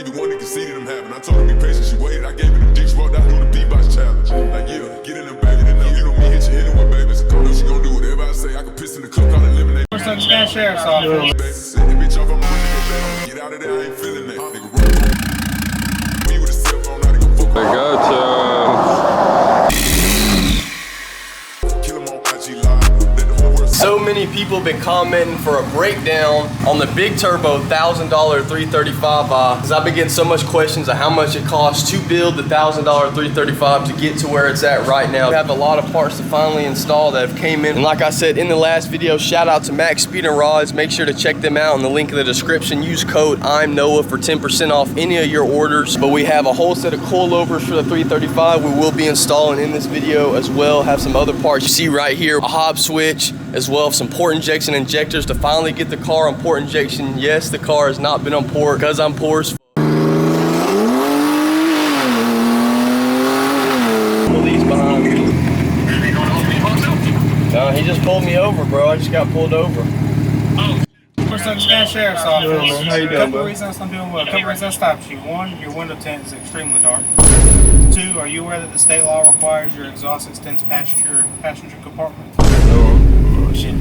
gave you one that conceded them having. I told her be patient, she waited. I gave her the dicks, walked out doing the beatbox challenge. Like, yeah, get in there, baby. You know me, hit you anyway, baby. It's a call. She gon' do whatever I say. I can piss in the cup, call it lemonade. What's up, Scan Sheriff's Office? Bitch off, I'm get out of there, I ain't feeling that. Nigga, when you with a cell phone, now they gon' fuck. I gotcha. Kill him on IG Live. Let the whole world see. So many people have been commenting for a breakdown on the big turbo $1,000 335 because I've been getting so much questions of how much it costs to build the $1,000 335 to get to where it's at right now. We have a lot of parts to finally install that have came in. And like I said in the last video, shout out to Max Speed and Rods. Make sure to check them out in the link in the description. Use code I'm Noah for 10% off any of your orders. But we have a whole set of coilovers for the 335 we will be installing in this video as well. Have some other parts you see right here, a hob switch, as well as some port injection injectors to finally get the car on port injection. Yes, the car has not been on port because I'm poor as f. Police behind me. No, he just pulled me over, bro. I just got pulled over. What's up, Scan Sheriff's Office? How you doing, Couple bro? reasons I'm doing well. Couple reasons I stopped you. One, your window tint is extremely dark. Two, are you aware that the state law requires your exhaust extends past your passenger compartment? Oh, shit.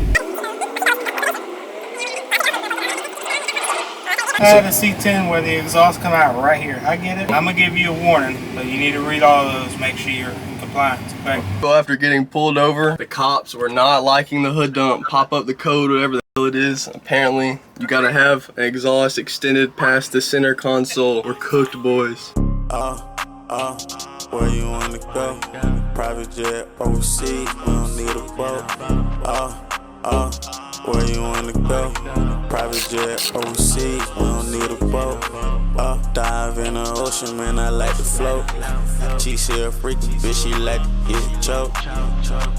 I had a C10 where the exhaust come out right here. I get it. I'm gonna give you a warning, but you need to read all of those. Make sure you're in compliance. Okay. So after getting pulled over, the cops were not liking the hood dump. Pop up the code, whatever the hell it is. Apparently, you gotta have an exhaust extended past the center console. We're cooked, boys. Where you wanna go? Private jet overseas, we don't need a boat. Where you wanna go? Private jet overseas, we don't need a boat. Dive in the ocean, man, I like to float. She's here a freaky bitch, she like to get choked.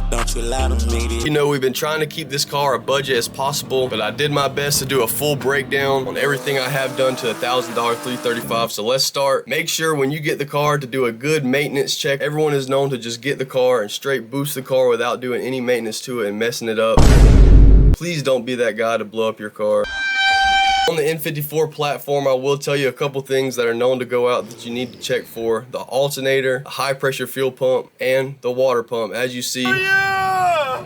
Don't you lie to me. You know, we've been trying to keep this car a budget as possible, but I did my best to do a full breakdown on everything I have done to the $1,000 335. So let's start. Make sure when you get the car to do a good maintenance check. Everyone is known to just get the car and straight boost the car without doing any maintenance to it and messing it up. Please don't be that guy to blow up your car. On the N54 platform, I will tell you a couple things that are known to go out that you need to check for. The alternator, the high pressure fuel pump, and the water pump. As you see, I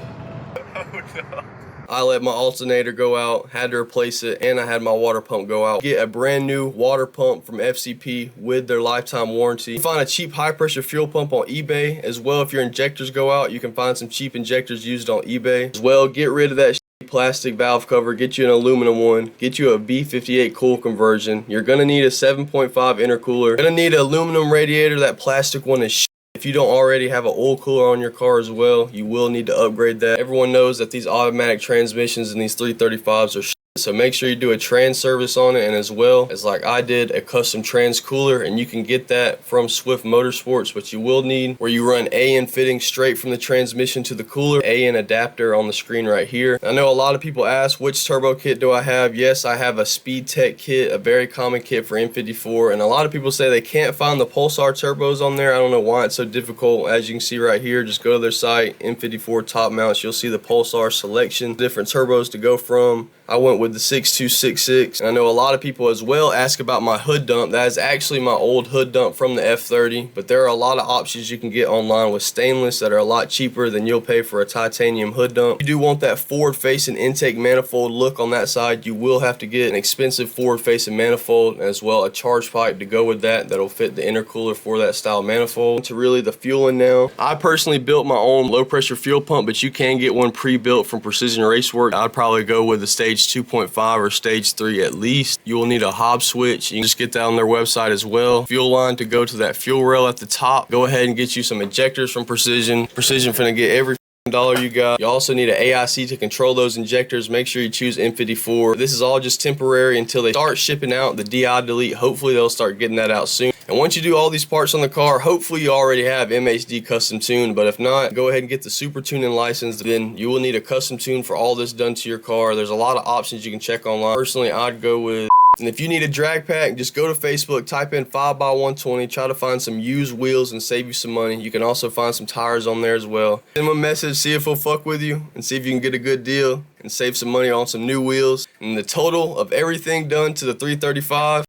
let my alternator go out, had to replace it, and I had my water pump go out. Get a brand new water pump from FCP with their lifetime warranty. You can find a cheap high pressure fuel pump on eBay. As well, if your injectors go out, you can find some cheap injectors used on eBay. As well, get rid of that plastic valve cover, get you an aluminum one, get you a B58 cool conversion. You're gonna need a 7.5 intercooler. You're gonna need an aluminum radiator. That plastic one is shit. If you don't already have an oil cooler on your car as well, you will need to upgrade that. Everyone knows that these automatic transmissions in these 335s are shit. So make sure you do a trans service on it, and as well as like I did, a custom trans cooler, and you can get that from Swift Motorsports. But you will need where you run AN fitting straight from the transmission to the cooler, AN adapter on the screen right here. I know a lot of people ask, which turbo kit do I have? Yes, I have a Speed Tech kit, a very common kit for N54, and a lot of people say they can't find the Pulsar turbos on there. I don't know why it's so difficult. As you can see right here, just go to their site, N54 top mounts, you'll see the Pulsar selection, different turbos to go from. I went with the 6266. I know a lot of people as well ask about my hood dump. That is actually my old hood dump from the F30, but there are a lot of options you can get online with stainless that are a lot cheaper than you'll pay for a titanium hood dump. If you do want that forward facing intake manifold look on that side, you will have to get an expensive forward facing manifold, as well a charge pipe to go with that that'll fit the intercooler for that style manifold. To really the fueling now, I personally built my own low pressure fuel pump, but you can get one pre-built from Precision Racework. I'd probably go with the stage 2.5 or stage 3 at least. You will need a hob switch. You can just get that on their website as well. Fuel line to go to that fuel rail at the top. Go ahead and get you some injectors from Precision. Precision finna get every dollar you got. You also need an AIC to control those injectors. Make sure you choose N54. This is all just temporary until they start shipping out the DI delete. Hopefully they'll start getting that out soon. And once you do all these parts on the car, hopefully you already have MHD custom tune, but if not, go ahead and get the super tuning license. Then you will need a custom tune for all this done to your car. There's a lot of options you can check online. Personally, I'd go with. And if you need a drag pack, just go to Facebook, type in 5x120, try to find some used wheels and save you some money. You can also find some tires on there as well. Send them a message, see if he'll fuck with you, and see if you can get a good deal and save some money on some new wheels. And the total of everything done to the 335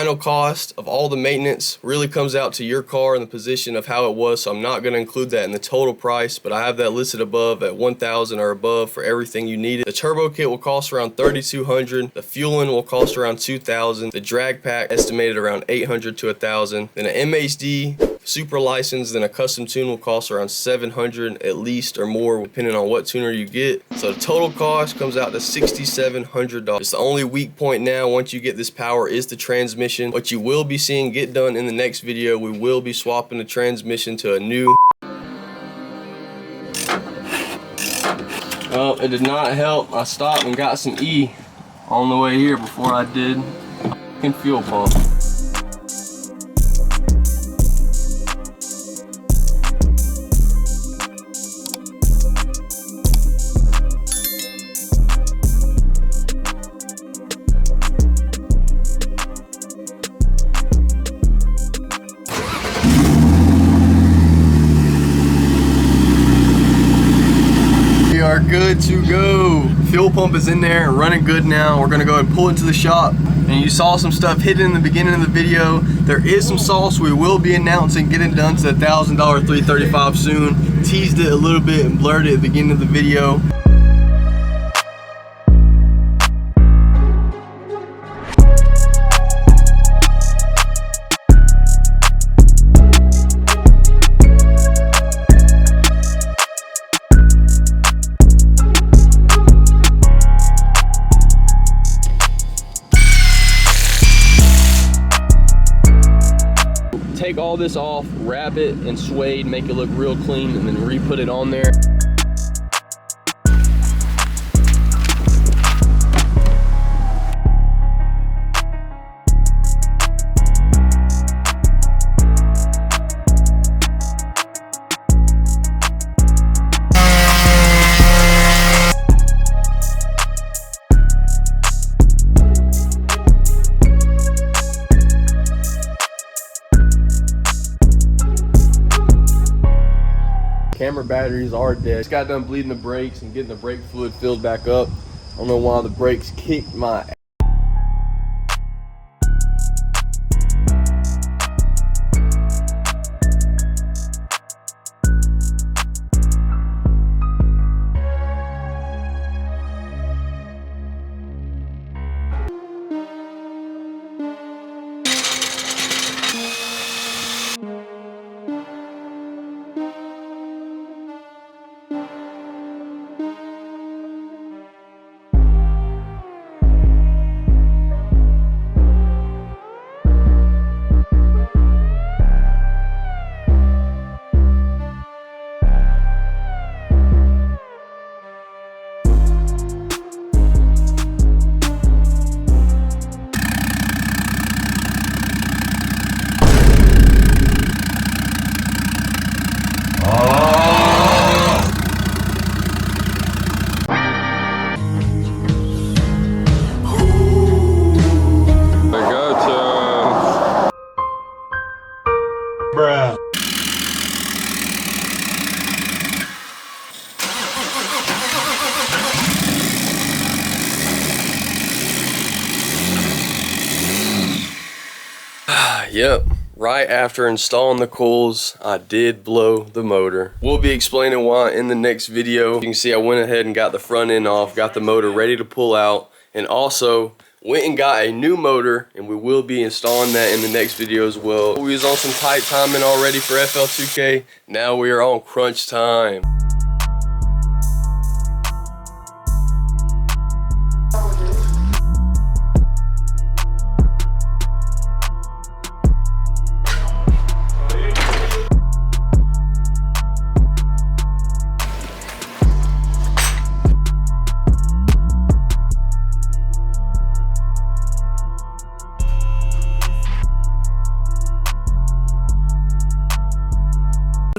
Final cost of all the maintenance really comes out to your car and the position of how it was, so I'm not going to include that in the total price, but I have that listed above at $1,000 or above for everything you needed. The turbo kit will cost around $3,200. The fueling will cost around $2,000. The drag pack estimated around $800 to $1,000. Then an MHD super license, then a custom tune will cost around $700 at least or more, depending on what tuner you get. So the total cost comes out to $6,700. It's the only weak point now once you get this power is the transmission. What you will be seeing get done in the next video, we will be swapping the transmission to a new. Well, it did not help. I stopped and got some E on the way here before I did fuel pump. We are good to go. Fuel pump is in there and running good now. We're gonna go ahead and pull it to the shop. And you saw some stuff hidden in the beginning of the video. There is some sauce we will be announcing, getting done to the $1,000 335 soon. Teased it a little bit and blurred it at the beginning of the video. Take all this off, wrap it and suede, make it look real clean, and then re-put it on there. Camera batteries are dead. Just got done bleeding the brakes and getting the brake fluid filled back up. I don't know why the brakes kicked my ass. Yep, right after installing the coils, I did blow the motor. We'll be explaining why in the next video. You can see I went ahead and got the front end off, got the motor ready to pull out, and also went and got a new motor, and we will be installing that in the next video as well. We was on some tight timing already for FL2K. Now we are on crunch time.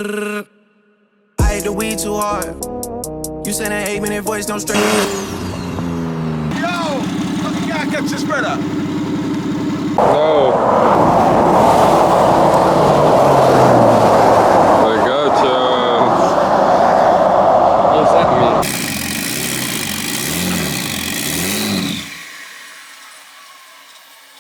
I hate the weed too hard. You send an 8-minute voice, don't straight. Yo, fucking guy catch this brother. No.